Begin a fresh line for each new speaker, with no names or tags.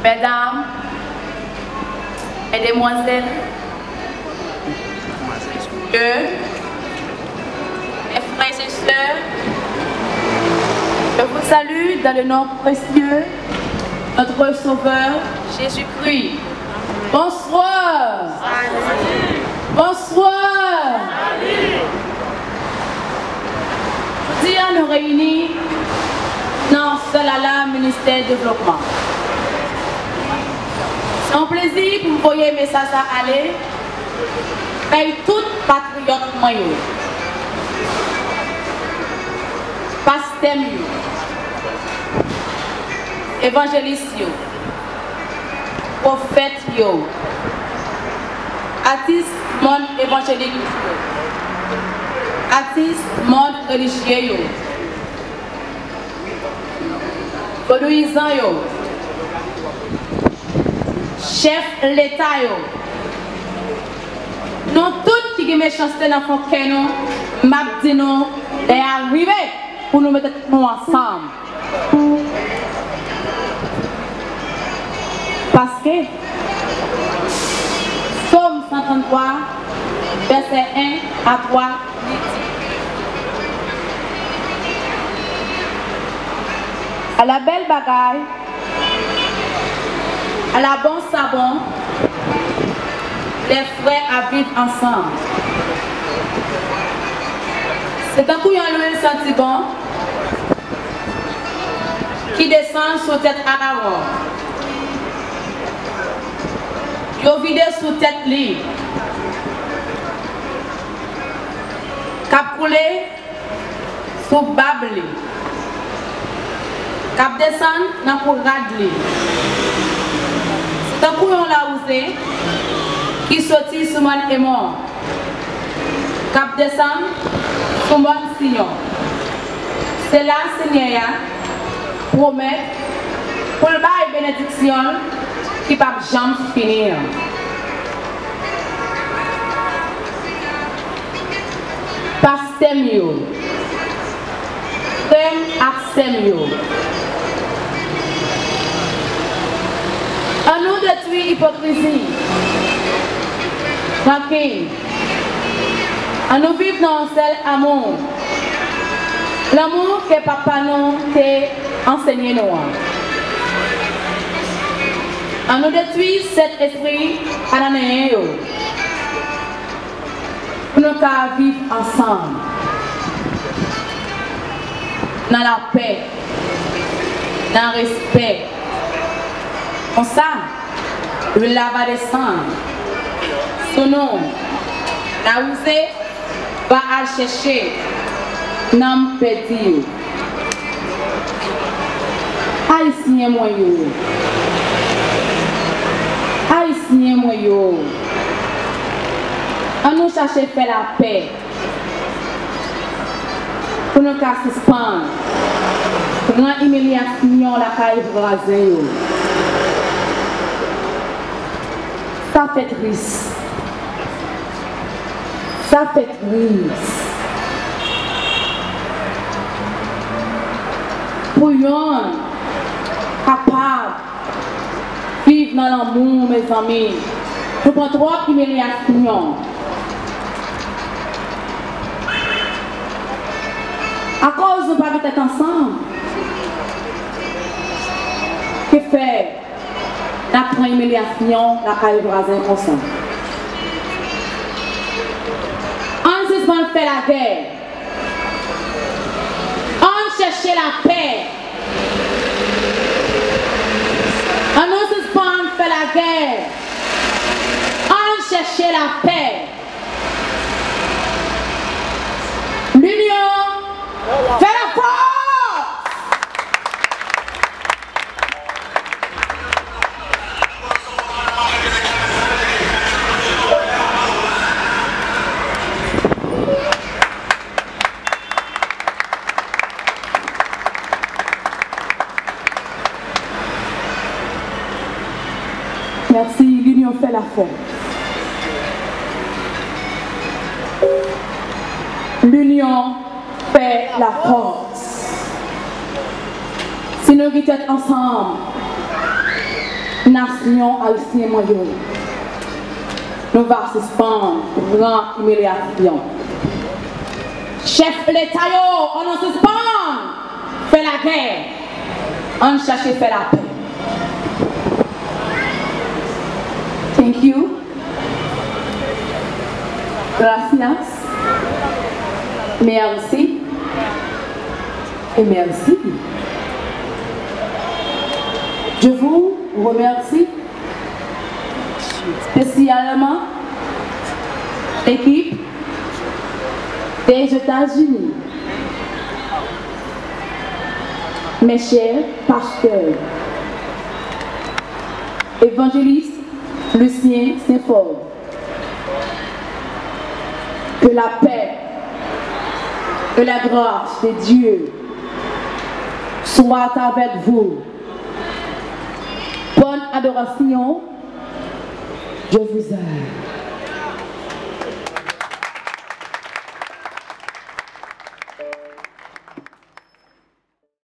mesdames, mesdemoiselles, messieurs, mes frères et sœurs, je vous salue dans le nom précieux, notre Sauveur, Jésus-Christ. Bonsoir.
Salut.
Bonsoir.
Salut.
Je dis à nous réunir dans Solala Ministère Développement. C'est un plaisir pour vous voyez message à aller. Paye tout patriote moyen. Pasteur, évangéliste, prophète, artiste monde évangélique, artiste monde religieux, produisant, chef l'État, nous tous qui avons méchanceté dans le canon, m'a dit nous est arrivé pour nous mettre nous ensemble. Parce que Somme 133, verset 1 à 3, à la belle bagaille, à la bon savon, les frères à vivre ensemble. C'est un coup l'huile senti bon qui descend sur tête Aaron. Yo vide sous tête li. Cap coulé sous babli. Cap descend dans pour radli. C'est un coup on l'a usé qui sortit sous mon aimant. Cap descend sous mon sillon. C'est là Seigneur promet pour le bail bénédiction qui ne peut jamais finir. Pasteur Mio, frère Axel, à nous détruire l'hypocrisie, tranquille, à nous vivre dans un seul amour, l'amour que papa nous a enseigné nous. À nous détruire cet esprit à la néo. Pour nous vivre ensemble. Dans la paix. Dans le respect. Comme ça, le lava descendre. Son nom, la ousée va à chercher. Nam petit. Haïtien moyen. Haïtien moyo. On nous cherche à faire la paix. Pour nous suspendre. Pour nous humiliation la caille voisin. Ça fait triste. Ça fait triste. Pour nous capable vivre dans l'amour, mes amis. Nous prenons trop d'humiliation. À cause de ne pas être ensemble, que fait la première humiliation, la caille voisin comme ça. On suspend fait la guerre. On cherche la paix. On nous suspend fait la guerre. On cherche la paix. L'union fait la force. Merci, l'union fait la force. L'union fait la force. Si nous sommes ensemble, nation haïtienne mondiale. Nous va suspendre grande humiliation. Chef l'État, on nous suspend, fait la guerre, on cherche faire la paix. Thank you. Gracias. Merci. Et merci. Je vous remercie spécialement l'équipe des États-Unis, mes chers pasteurs, évangélistes Lucien Saint-Fort, que la paix et la grâce de Dieu soient avec vous. Bonne adoration, je vous aime.